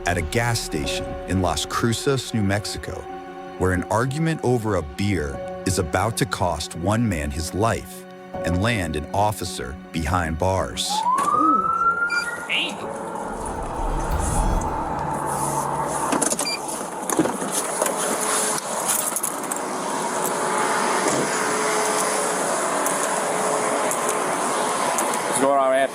at a gas station in Las Cruces, New Mexico, where an argument over a beer is about to cost one man his life and land an officer behind bars. Hey. What's going on, man?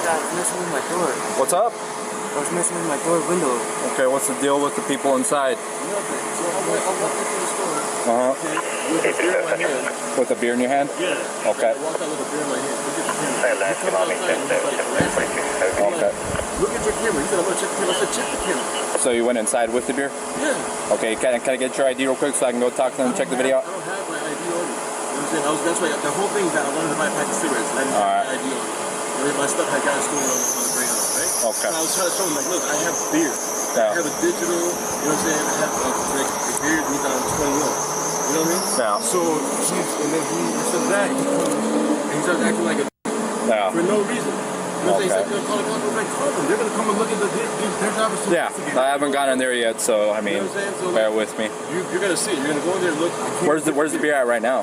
I was messing with my door. What's up? I was messing with my door window. Okay, what's the deal with the people inside? Nothing. So I walked into the store. Uh-huh. With a beer in my hand. With a beer in your hand? Yeah. Okay. I walked out with a beer in my hand. Look at the camera. Okay. Look at your camera. He said, I'm going to check the camera. I said, check the camera. So you went inside with the beer? Yeah. Okay, can I get your ID real quick so I can go talk to them and check the video out? I don't have my ID on me. You know what I'm saying? That's why the whole thing is that I wanted to buy a pack of cigarettes. And I didn't have my ID on me. My stuff had gotten stolen on the ground, right? Okay. So I was trying to show him, like, look, I have beer. Yeah. I have a digital, you know what I'm saying? I have like, the beer means I'm 21. You know what I mean? Yeah. So and then he said that, and he started acting like a for no reason. You know what I'm saying? He's like, they're going to call the like, call them. They're going to come and look at their job is Yeah, I haven't gotten in there yet, so I mean, you know what I'm saying? So, bear with me. You're going to see it. You're going to go in there and look. Where's the beer at right now?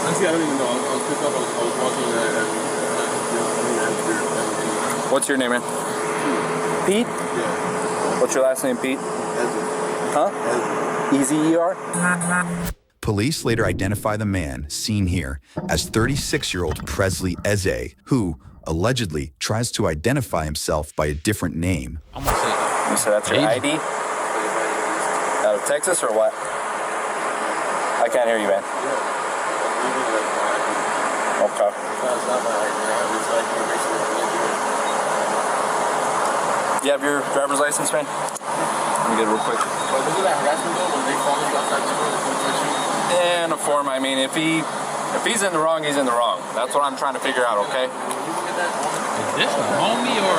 Honestly, I don't even know. I was pissed off. I was walking What's your name, man? Pete? Yeah. What's your last name, Pete? Huh? E-Z-E-R? Police later identify the man seen here as 36-year-old Presley Eze, who allegedly tries to identify himself by a different name. I'm gonna say You said that's your ID? Out of Texas or what? I can't hear you, man. Okay. You have your driver's license, man? Let me get it real quick. Yeah, in a form. I mean, if he's in the wrong, he's in the wrong. That's what I'm trying to figure out, okay? is this the homie or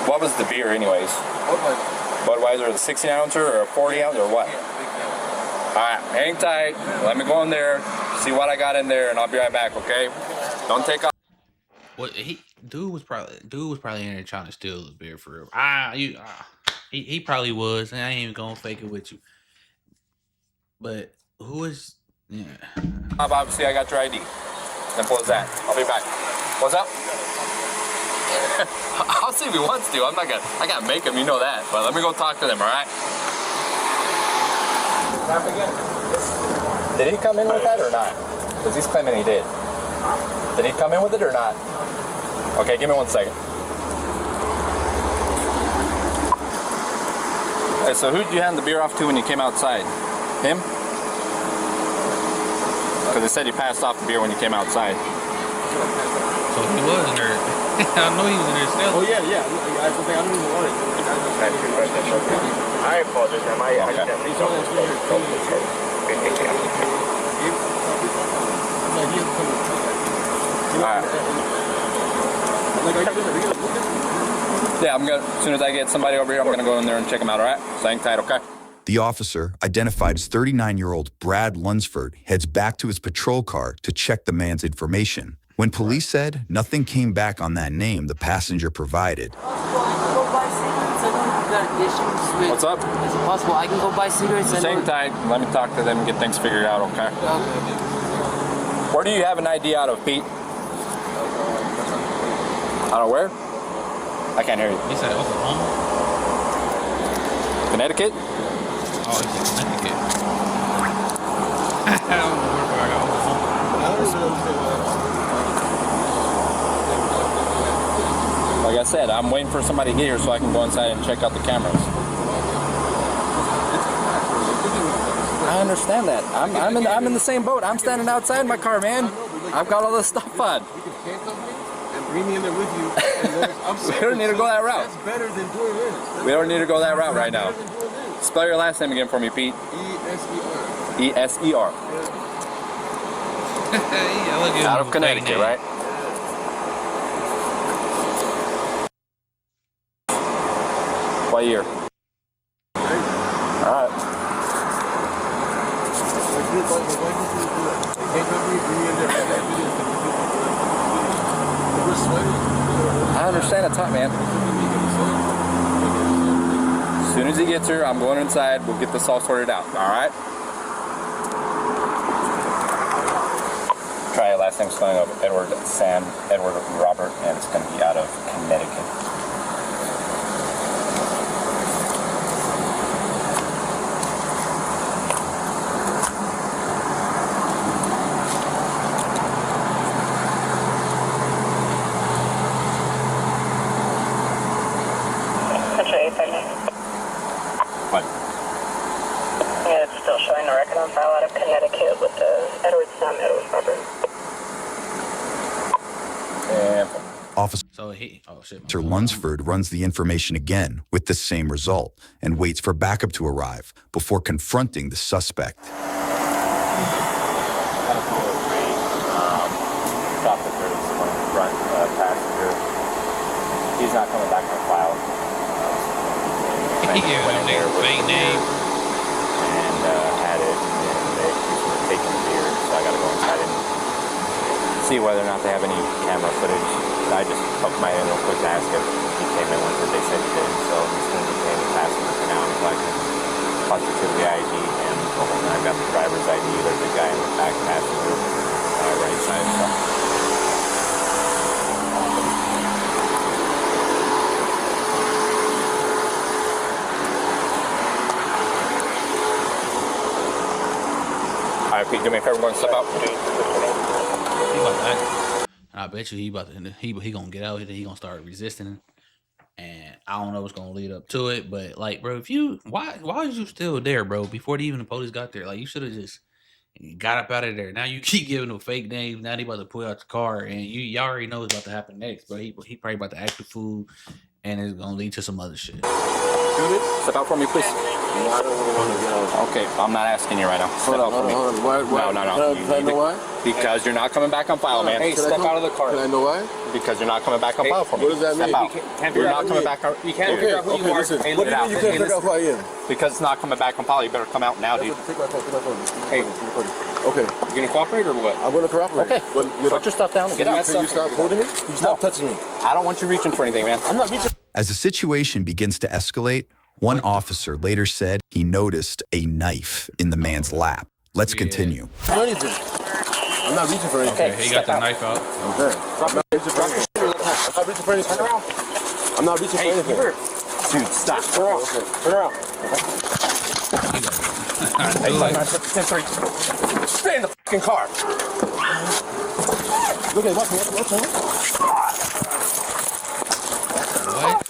What was the beer, anyways? Budweiser, the 16 ouncer or a 40 ounce or what? Alright, hang tight. Let me go in there, see what I got in there, and I'll be right back, okay? Don't take off. What dude was probably in there trying to steal the beer for real. He probably was, and I ain't even gonna fake it with you. But who is Obviously, I got your ID. Simple as that. I'll be back. What's up? I'll see if he wants to. I gotta make him, you know that. But let me go talk to them, alright? Did he come in with that or not? Because he's claiming he did. Did he come in with it or not? Okay, give me 1 second. Hey, so who did you hand the beer off to when you came outside? Him? Because they said he passed off the beer when you came outside. So he was in there. I know he was in there still. Oh yeah. I don't even want it. I apologize. Yeah, as soon as I get somebody over here, I'm gonna go in there and check them out, alright? So hang tight, okay? The officer, identified as 39-year-old Brad Lunsford, heads back to his patrol car to check the man's information. When police said nothing came back on that name the passenger provided. What's up? Is it possible I can go buy cigarettes? Just hang tight. Let me talk to them and get things figured out, okay? Where do you have an ID out of, Pete? Out of where? I can't hear you. He said Oklahoma. Connecticut? Oh, he said Connecticut. I don't know where I got Oklahoma. Like I said, I'm waiting for somebody to get here so I can go inside and check out the cameras. I understand that. I'm in the same boat. I'm standing outside my car, man. I've got all this stuff on. Bring me in there with you. We don't need to go that route. That's better than doing this. We don't need to go that route right now. Spell your last name again for me, Pete. E-S-E-R. E-S-E-R. Yeah, look at Out him of Connecticut, playing right? What year? Alright. I understand it's hot, man. As soon as he gets here, I'm going inside. We'll get this all sorted out. All right. Try it. Last name spelling of Edward Sam, Edward Robert, and it's going to be out of Connecticut. What? Yeah, it's still showing the record on file out of Connecticut with the Edward Sam, Edward Robert. Officer Lunsford runs the information again with the same result and waits for backup to arrive before confronting the suspect. Stop the 31 front passenger. He's not coming back on file. He gave him their fake name. And had it, and they were taking the beer, so I gotta go inside and see whether or not they have any camera footage. I just poked my head in real quick to ask if he came in once, they said he did, so he's going to be paying the passenger for now until I can positively ID him. And I've got the driver's ID, there's a guy in the back passenger right side. So. Alright, Pete, do me a favor, we're going to step out. I bet you he gonna get out here. He gonna start resisting, and I don't know what's gonna lead up to it. But like, bro, if you why was you still there, bro? Before even the police got there, like you should have just got up out of there. Now you keep giving them fake names. Now they about to pull out the car, and y'all already know what's about to happen next, bro. He probably about to act the fool, and it's gonna lead to some other shit. Step out for me, please. I don't really want to get out. Okay, I'm not asking you right now. Step out for me. Hold on. Why? No. Can I know why? Because you're not coming back on file, man. Hey, step out of the car. Can I know why? Because you're not coming back on file for me. What does that mean? Step out. You're not coming back on. You can't figure out who you are. Listen. What do you mean you can't figure out who I am? Because it's not coming back on file. You better come out now, dude. Take my phone. Hey. Okay. You gonna cooperate or what? I'm gonna cooperate. Okay. Put your stuff down and get out. Can you stop holding me? You stop touching me. I don't want you reaching for anything, man. I'm not reaching. As the situation begins to escalate, one officer later said he noticed a knife in the man's lap. Let's continue. I'm not reaching for anything. Okay, he got the knife out. Okay. I'm not reaching for anything. I'm not reaching for anything. Dude, stop. Turn around. Stay in the fucking car. Look at what's on. What?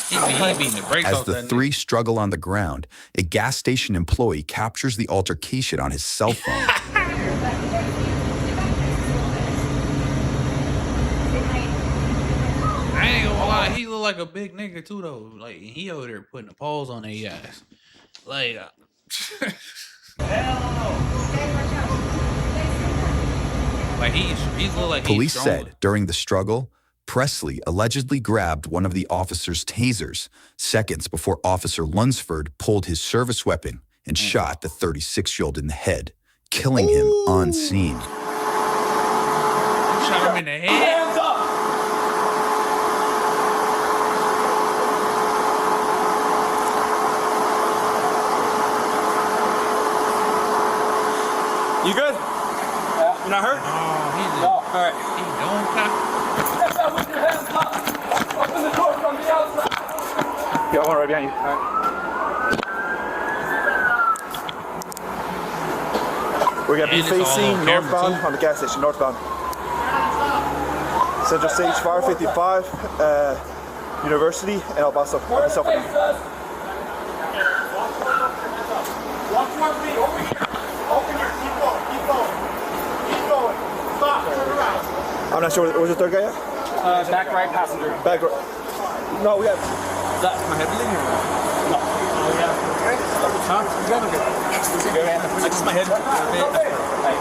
He beating the brakes As off the that three struggle on the ground, a gas station employee captures the altercation on his cell phone. I ain't gonna lie, he look like a big nigga too though. Like he over there putting a pause on their ass. Like like he look like Police he's said during the struggle, Presley allegedly grabbed one of the officer's tasers seconds before Officer Lunsford pulled his service weapon and shot the 36-year-old in the head, killing him on scene. shot him in the head. Hands up! You good? Yeah. You're not hurt? Oh, he's No. all right. He don't cop. Step out with your hands up! Open the door from the outside! Got one right behind you. All right. We're going to be And it's all facing on camera, northbound too. on the gas station, northbound. Central Stage 555, University, and El Paso. Watch towards me, over here. Over here, keep going. Stop, turn around. I'm not sure, was the third guy yet? Back right passenger. Back right. No, we have. Is that my head bleeding or what? No. Oh, yeah. Huh? You got it. It's my head. Hey.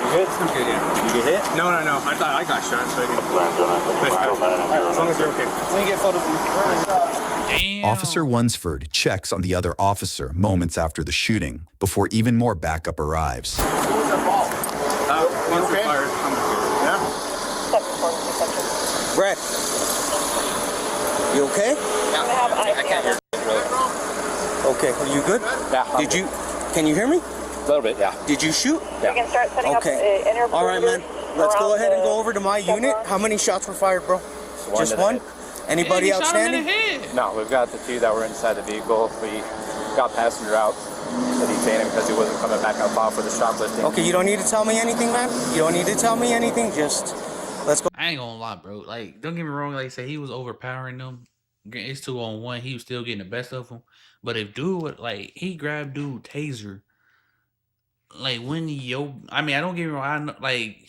You good? I'm good, yeah. You get hit? No. I thought I got shot, so I didn't. As long as you're okay. Let me get photos of you. Damn. Officer Lunsford checks on the other officer moments after the shooting before even more backup arrives. What was that ball? Once okay? Fired, yeah? Brett, you okay? Yeah. I can't hear you. Okay, are you good? Yeah. Can you hear me? A little bit, yeah. Did you shoot? Yeah. We can start setting up interviews. All right, man. Let's go ahead and go over to my unit. How many shots were fired, bro? Just one? Anybody Yeah, he shot him in outstanding? the head. No, we've got the two that were inside the vehicle. We got passenger out to detain him because he wasn't coming back on file for the shoplifting. Okay, you don't need to tell me anything, man. You don't need to tell me anything. Just let's go. I ain't gonna lie, bro. Like, don't get me wrong. Like I said, he was overpowering them. It's 2-on-1. He was still getting the best of them. But if dude would, like, he grabbed dude taser. Like, when I don't get me wrong. I know, like,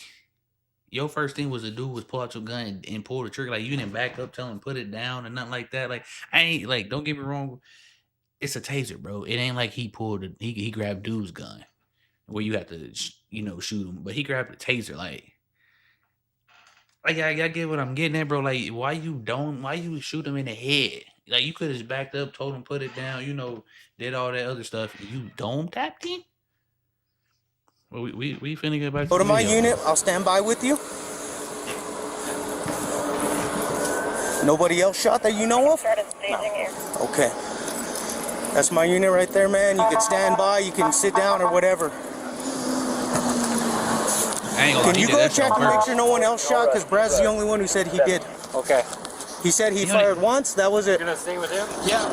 your first thing was to do was pull out your gun and pull the trigger. Like, you didn't back up, tell him put it down and nothing like that. Like, I ain't, like, don't get me wrong. It's a taser, bro. It ain't like he pulled it. He grabbed dude's gun where you have to, shoot him. But he grabbed the taser. Like I get what I'm getting at, bro. Like, why you shoot him in the head? Like, you could have just backed up, told him put it down, did all that other stuff. And you dome tapped him? Well, we finna get back to Go to the my video. unit. I'll stand by with you. Nobody else shot that you know of? Started staging here. Okay. That's my unit right there, man. You can stand by, you can sit down or whatever. I ain't gonna lie, Can he you did go that shit check on and make purpose. sure no one else shot? Because Brad's the only one who said he did. Okay. He said he You know, fired once. That was it. You're gonna stay with him? Yeah.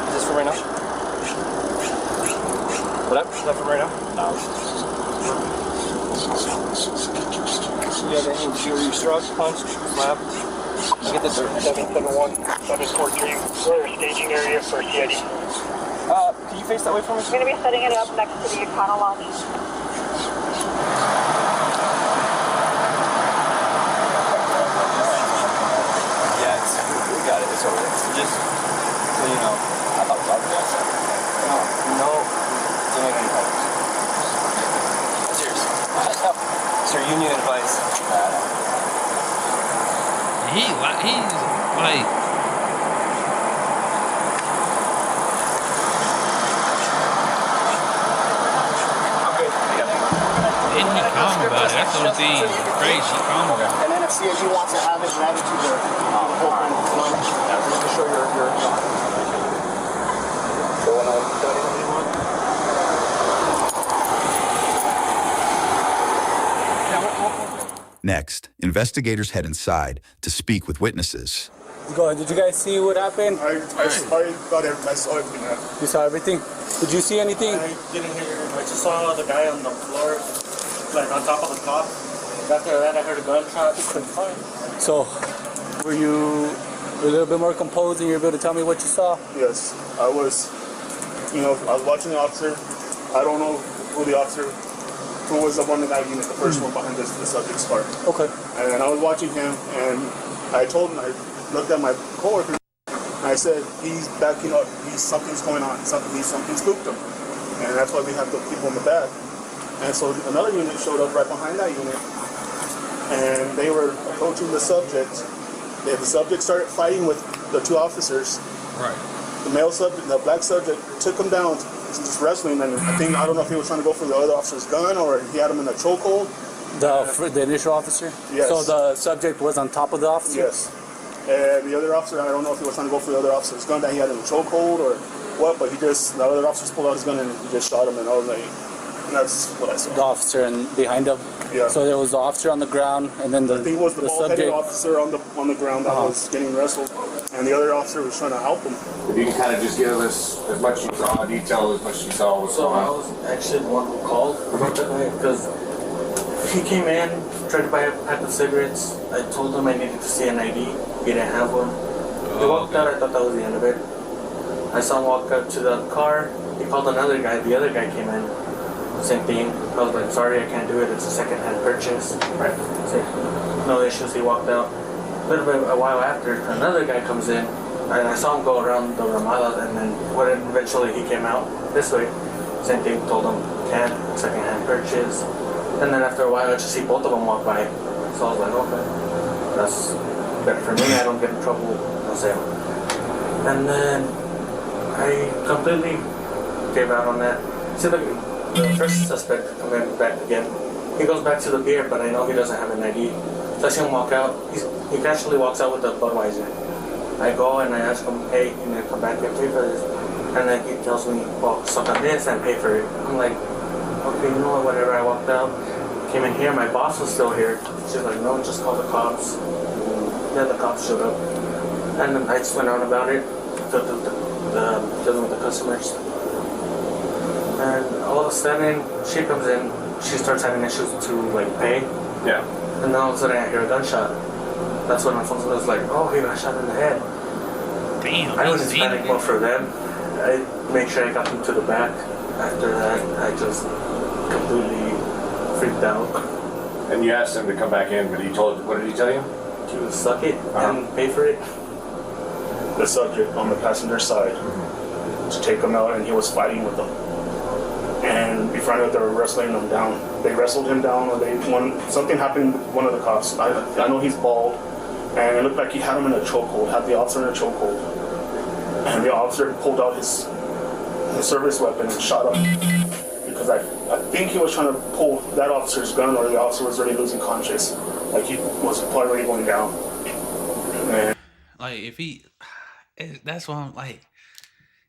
Is this for right now? What up? Is that for right now? No. You have any injury struck, punch, slap? Get the 771, 743. We're staging area for CID. Can you face that way for me? We're going to be setting it up next to the Econo Lounge. Yeah, we got it. It's over there. Just so you know, I thought about it. No. Don't make any calls. That's yours. It's your union advice. He's like. And he calm about it. That's the only thing crazy. He calm about it. And then if CIG wants to have it, grab it to the whole thing. Just to show your Next, investigators head inside to speak with witnesses. Go. Did you guys see what happened? I saw everything. You saw everything? Did you see anything? I didn't hear. I just saw the guy on the floor, like on top of the cop. After that, I heard a gunshot. So, were you a little bit more composed and you were able to tell me what you saw? Yes, I was watching the officer. I don't know who the officer, who was the one in that unit, the first one behind the subject's car. Okay. And I was watching him, and I told him, I looked at my coworker, and I said, he's backing up, something's going on, something spooked him. And that's why we have the people in the back. And so another unit showed up right behind that unit, and they were approaching the subject. The subject started fighting with the two officers. Right. The male subject, the black subject, took him down, just wrestling, and I don't know if he was trying to go for the other officer's gun or he had him in a chokehold. The initial officer? Yes. So the subject was on top of the officer? Yes. And the other officer, I don't know if he was trying to go for the other officer's gun that he had in a chokehold or what, but the other officer pulled out his gun and he just shot him, and I was like, and that's what I saw. The officer and behind him? Yeah. So there was the officer on the ground and then I think it was the bald-headed subject. officer on the ground that was getting wrestled, and the other officer was trying to help him. If you can kind of just give us as much you saw, detail as much as you saw what's going I on. was actually the one who called about that night because he came in, tried to buy a pack of cigarettes. I told him I needed to see an ID. He didn't have one. He walked out. I thought that was the end of it. I saw him walk up to the car. He called another guy. The other guy came in. Same thing. I was like, sorry, I can't do it. It's a second-hand purchase. Right. No issues. He walked out. A while after, another guy comes in. I saw him go around the Ramada, and then eventually he came out this way. Same thing. Told him, can't. Second-hand purchase. And then after a while, I just see both of them walk by. So I was like, okay. better for me. I don't get in trouble. No sé. And then I completely gave out on that. See, the first suspect coming back again. He goes back to the beer, but I know he doesn't have an ID. So I see him walk out. He casually walks out with a Budweiser. I go and I ask him, hey, you need to come back and pay for this. And then he tells me, well, suck on this and pay for it. I'm like, okay, you know what, whatever. I walked out, came in here, my boss was still here. She's like, no, just call the cops. And then the cops showed up. And then I just went on about it, dealing with the customers. And all of a sudden, she comes in, she starts having issues to like pay. Yeah. And then all of a sudden I hear a gunshot. That's when Alfonso was like, oh, he got shot in the head. Damn. I was in panic mode for them. I made sure I got them to the back. After that, I just completely freaked out. And you asked him to come back in, but he told, what did he tell you? To suck it and pay for it. The subject on the passenger side to take him out, and he was fighting with them. And we found out they were wrestling him down. They wrestled him down, or something happened with one of the cops. I know he's bald, and it looked like he had him in a chokehold, had the officer in a chokehold. And the officer pulled out his service weapon and shot him. Because I think he was trying to pull that officer's gun, or the officer was already losing conscious. Like he was probably already going down. And Like if he, that's why I'm like,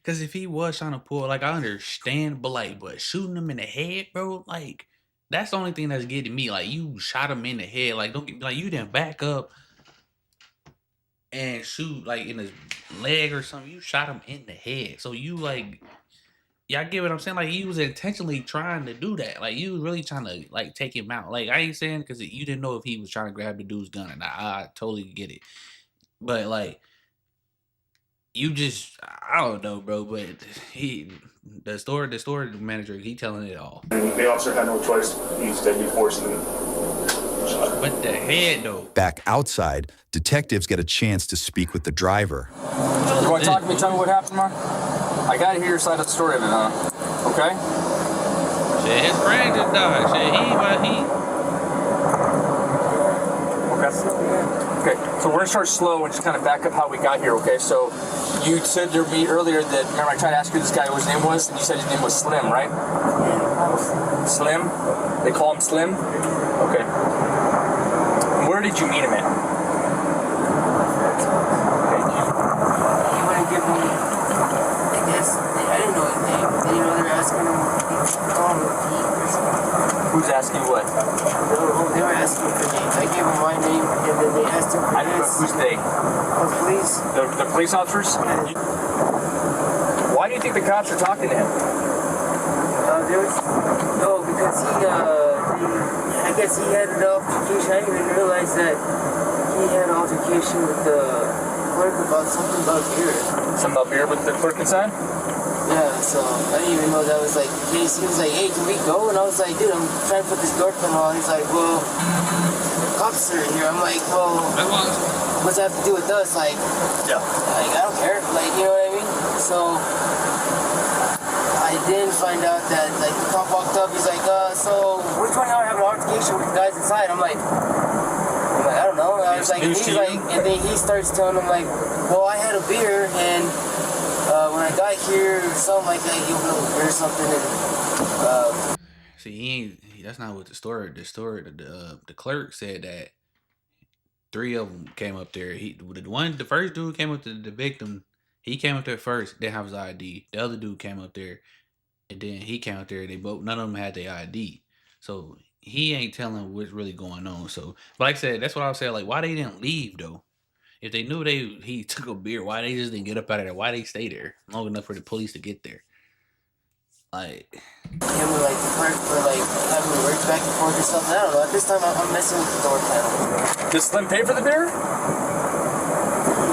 because if he was trying to pull, like I understand, but shooting him in the head, bro, like that's the only thing that's getting me. Like you shot him in the head, like don't get like you didn't back up and shoot like in his leg or something. You shot him in the head, so you like, yeah, I get what I'm saying. Like he was intentionally trying to do that. Like you was really trying to like take him out. Like I ain't saying because you didn't know if he was trying to grab the dude's gun or not. I totally get it, but like. You just, I don't know, bro, but the store manager, he telling it all. And the officer had no choice. He used deadly force and shot. But the head, though. Back outside, detectives get a chance to speak with the driver. You want to talk to me? Tell me what happened, man? I got to hear your side of the story of it, huh? Okay? Shit, his friend just died. Shit, Okay, so we're going to start slow and just kind of back up how we got here, okay? So you said to me earlier that, remember I tried to ask you this guy what his name was, and you said his name was Slim, right? Slim? They call him Slim? Okay. And where did you meet him at? He wouldn't give me, I guess, I didn't know his name. You know, they were asking him, call him Pete or something. Who's asking you what? They were asking for names. I gave him my name, and then they asked him for this. Who's they? The police. The police officers? Why do you think the cops are talking to him? Because I guess he had an altercation. I didn't even realize that he had an altercation with the clerk about something about beer. Something about beer with the clerk inside? Yeah, so I didn't even know that was like the case. He was like, hey, can we go? And I was like, dude, I'm trying to put this door panel on. He's like, well, cops are in here. I'm like, well, what's that have to do with us? Like, yeah. Like, I don't care. Like, you know what I mean? So I then find out that, like, the cop walked up. He's like, so which one of y'all have an altercation with the guys inside? I'm like, I don't know. I was like, and he's like, and then he starts telling him, like, well, I had a beer, and when I got here, something like that, he opened up a beer or something, and see, he ain't. That's not what the story. The clerk said that 3 of them came up there. The first dude came up to the victim. He came up there first. Didn't have his ID. The other dude came up there, and then he came up there. None of them had their ID. So he ain't telling what's really going on. So, but like I said, that's what I was saying. Like, why they didn't leave though? If they knew he took a beer, why they just didn't get up out of there? Why they stay there long enough for the police to get there? Like him with like the clerk for like having words back and forth or something. I don't know. At this time, I'm messing with the door panel. Did Slim pay for the beer? He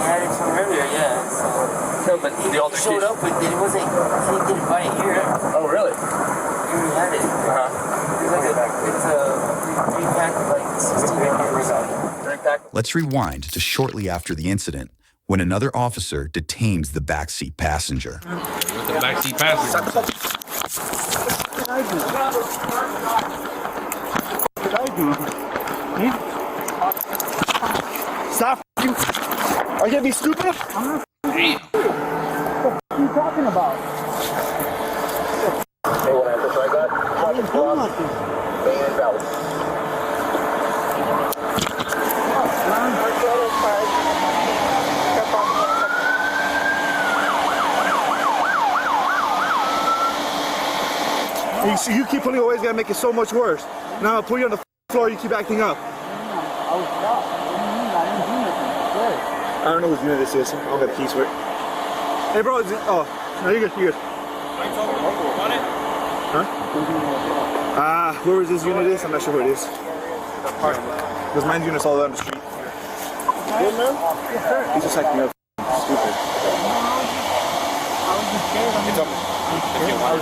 had it from earlier, yeah. So no, but he showed up with it. It wasn't. He didn't buy it here. Oh, really? He already had it. Uh-huh. It's a 3-pack of like 16 or something. Let's rewind to shortly after the incident when another officer detains the backseat passenger. With the backseat passenger. What did I do? Stop f***ing Are you gonna be stupid? Damn. What are you talking about? Hey, what answer so I got? And Valley. You keep pulling away, it's gonna make it so much worse. Now I'll put you on the floor, you keep acting up. I was stopped. What do you mean? I didn't do nothing. I don't know whose unit this is. I don't got the keys for it. Hey bro, oh, no, you're good, you're good. Huh? Whoever this unit is, I'm not sure who it is. Because mine's unit's all down the street. Good man? He's just acting up stupid.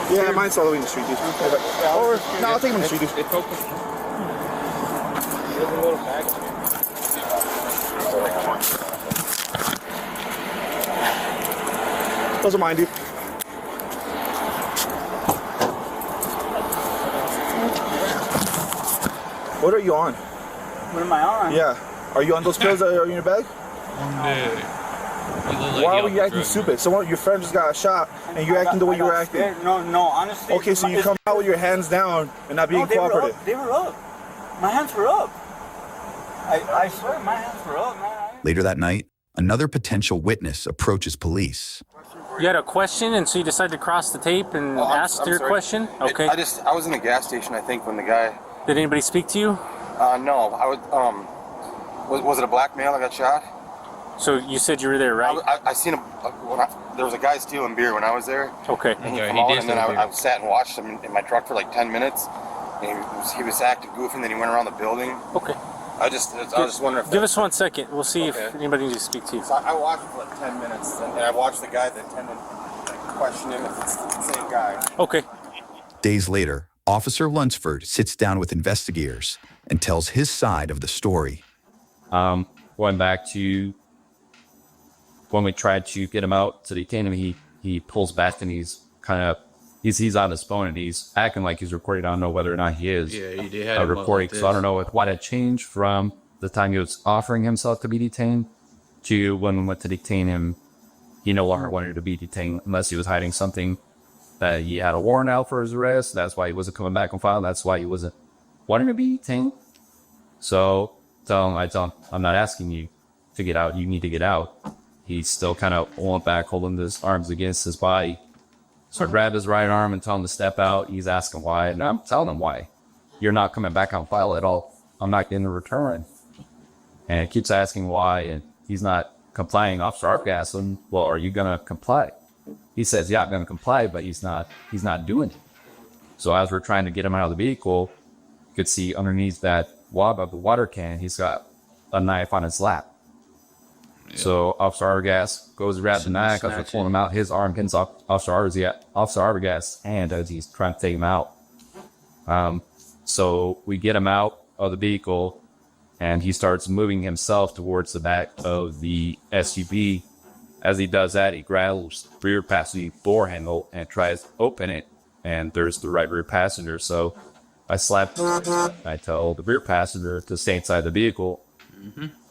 Yeah, mine's all the way in the street, dude. Or, no, I'll take him in the street, dude. It's open. There's a little bag. Those are mine, dude. What are you on? What am I on? Yeah. Are you on those pills that are in your bag? Why were you acting stupid? Someone, your friend just got shot, and you're acting the way you were acting. No, honestly. Okay, so you come out with your hands down and not being cooperative. They were up. My hands were up. I swear, my hands were up, man. Later that night, another potential witness approaches police. You had a question, and so you decided to cross the tape and ask your question? Okay. I was in the gas station, I think, when the guy... Did anybody speak to you? No. I was, was it a black male that got shot? So you said you were there, right? I seen him, there was a guy stealing beer when I was there. Okay. And he came out, and then I sat and watched him in my truck for like 10 minutes. And he was acting goofy, and then he went around the building. Okay. I was just wondering if... Give us 1 second. We'll see if anybody needs to speak to you. So I watched him for like 10 minutes, and I watched the guy that attended question him if it's the same guy. Okay. Days later, Officer Lunsford sits down with investigators and tells his side of the story. Going back to when we tried to get him out to detain him, he pulls back and he's on his phone and he's acting like he's recording. I don't know whether or not he is. Yeah, he did have recording. So I don't know what had changed from the time he was offering himself to be detained to when we went to detain him. He no longer wanted to be detained unless he was hiding something that he had a warrant out for his arrest. That's why he wasn't coming back on file. That's why he wasn't wanting to be detained. So I tell him, I'm not asking you to get out. You need to get out. He's still kind of pulling back, holding his arms against his body. So I grab his right arm and tell him to step out. He's asking why, and I'm telling him why. You're not coming back on file at all. I'm not getting a return. And he keeps asking why, and he's not complying. Officer Arp asks him, well, are you going to comply? He says, yeah, I'm going to comply, but he's not doing it. So as we're trying to get him out of the vehicle, you could see underneath that wad of the water can, he's got a knife on his lap. Yeah. So Officer Arbogast goes to grab the knife as we're pulling him out. His arm hits Officer Arbogast's hand as he's trying to take him out. So we get him out of the vehicle, and he starts moving himself towards the back of the SUV. As he does that, he grabs the rear passenger door handle and tries to open it, and there's the right rear passenger. So I tell the rear passenger to stay inside the vehicle,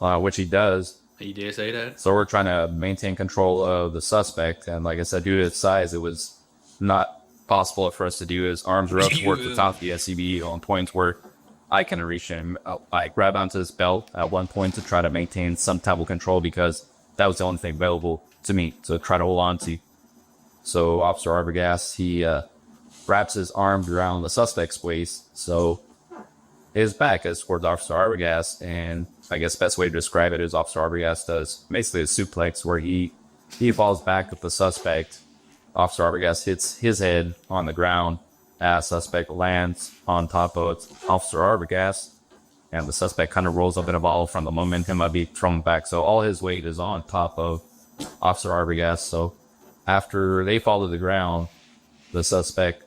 which he does. He did say that. So we're trying to maintain control of the suspect, and like I said, due to his size, it was not possible for us to do. His arms were up towards the top of the SUV on points where I can reach him. I grab onto his belt at one point to try to maintain some type of control because that was the only thing available to me to try to hold on to. So Officer Arbogast, he wraps his arms around the suspect's waist, so his back is towards Officer Arbogast, and I guess the best way to describe it is Officer Arbogast does basically a suplex where he falls back with the suspect. Officer Arbogast hits his head on the ground as suspect lands on top of Officer Arbogast, and the suspect kind of rolls up in a ball from the momentum of being thrown back. So all his weight is on top of Officer Arbogast. So after they fall to the ground, the suspect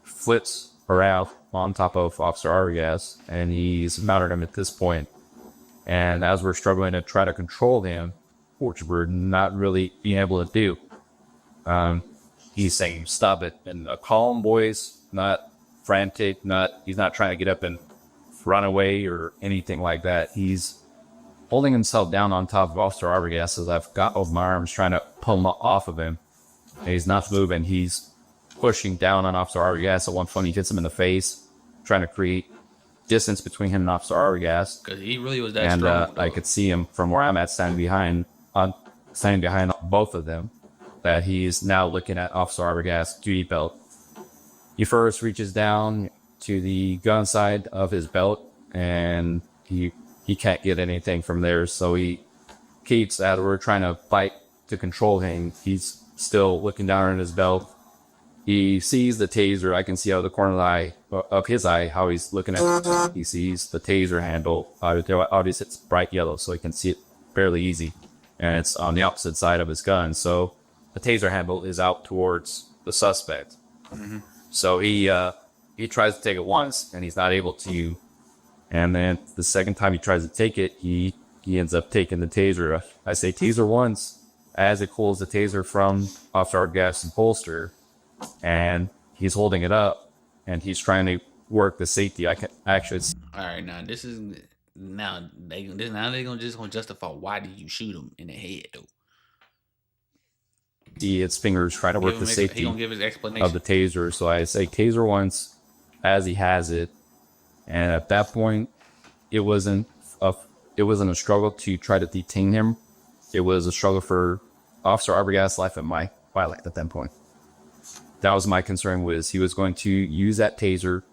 flips around on top of Officer Arbogast, and he's mounted him at this point. And as we're struggling to try to control him, which we're not really being able to do, he's saying, stop it, in a calm voice, not frantic, he's not trying to get up and run away or anything like that. He's holding himself down on top of Officer Arbogast as I've got both my arms trying to pull him off of him. And he's not moving. He's pushing down on Officer Arbogast. At one point, he hits him in the face, trying to create distance between him and Officer Arbogast. Because he really was that And strong. I could see him from where I'm at, standing behind both of them, that he's now looking at Officer Arbogast's duty belt. He first reaches down to the gun side of his belt, and he can't get anything from there, so he keeps at we're trying to fight to control him. He's still looking down at his belt. He sees the taser. I can see out of the corner of his eye how he's looking at it. He sees the taser handle. Obviously, it's bright yellow, so he can see it fairly easy. And it's on the opposite side of his gun. So the taser handle is out towards the suspect. Mm-hmm. So he tries to take it once, and he's not able to. And then the second time he tries to take it, he ends up taking the taser. I say taser once as it pulls the taser from Officer Arbogast's holster. And he's holding it up, and he's trying to work the safety. I can actually. All right, now this is now they're gonna justify why did you shoot him in the head though? See its fingers trying to work the safety he gonna give his explanation of the taser. So I say taser once as he has it, and at that point, it wasn't a struggle to try to detain him. It was a struggle for Officer Arbogast's life and my life at that point. That was my concern, was he was going to use that taser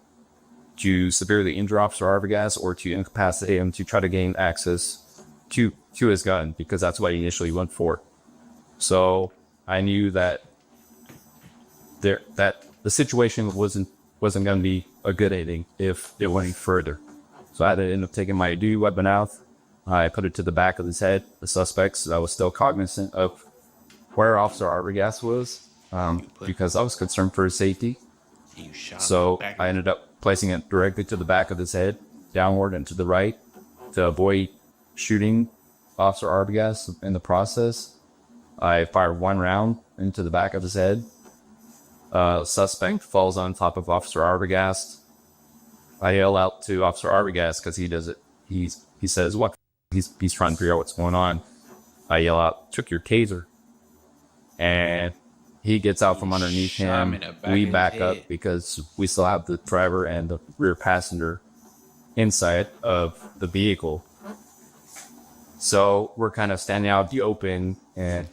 to severely injure Officer Arbogast or to incapacitate him to try to gain access to his gun, because that's what he initially went for. So I knew that the situation wasn't going to be a good ending if it went any further. So I had to end up taking my duty weapon out. I put it to the back of his head, the suspect, so I was still cognizant of where Officer Arbogast was. Because I was concerned for his safety. So I ended up placing it directly to the back of his head, downward and to the right, to avoid shooting Officer Arbogast in the process. I fired one round into the back of his head. Suspect falls on top of Officer Arbogast. I yell out to Officer Arbogast because he does it. He says, "What?" He's trying to figure out what's going on. I yell out, "Took your taser," and he gets out from underneath him. We back up because we still have the driver and the rear passenger inside of the vehicle. So we're kind of standing out in the open, and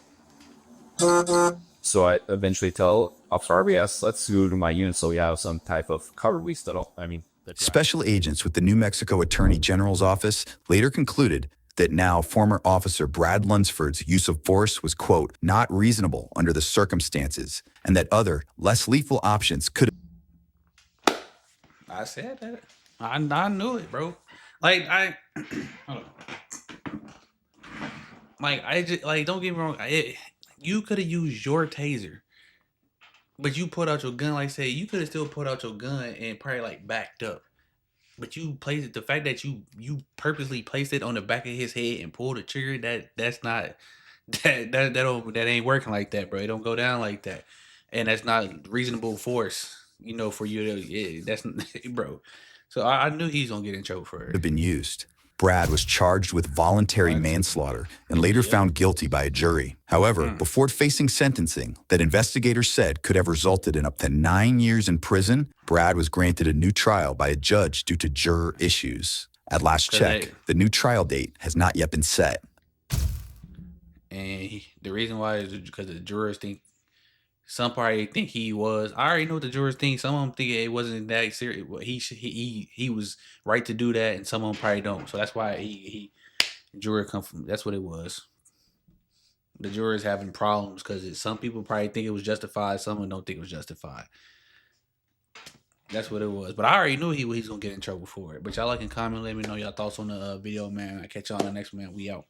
so I eventually tell Officer Arbogast, let's go to my unit so we have some type of cover. We still don't, Special agents with the New Mexico Attorney General's office later concluded that now former officer Brad Lunsford's use of force was, quote, not reasonable under the circumstances, and that other, less lethal options could have. I said that. I knew it, bro. Like, hold on. Don't get me wrong. You could have used your taser, but you put out your gun, you could have still put out your gun and probably, backed up. But you placed it, the fact that you purposely placed it on the back of his head and pulled the trigger, that's not, that ain't working like that, bro. It don't go down like that. And that's not reasonable force, for you to, that's, bro. So I knew he's going to get in trouble for it. Have been used. Brad was charged with voluntary manslaughter and later found guilty by a jury. However, before facing sentencing that investigators said could have resulted in up to 9 years in prison, Brad was granted a new trial by a judge due to juror issues. At last check, the new trial date has not yet been set. And the reason why is because the jurors think, some probably think he was. I already know what the jurors think. Some of them think it wasn't that serious. He was right to do that, and some of them probably don't. So that's why juror come from. That's what it was. The jurors having problems because some people probably think it was justified. Some of them don't think it was justified. That's what it was. But I already knew he's gonna get in trouble for it. But y'all can comment, let me know y'all thoughts on the video, man. I catch y'all on the next one, man. We out.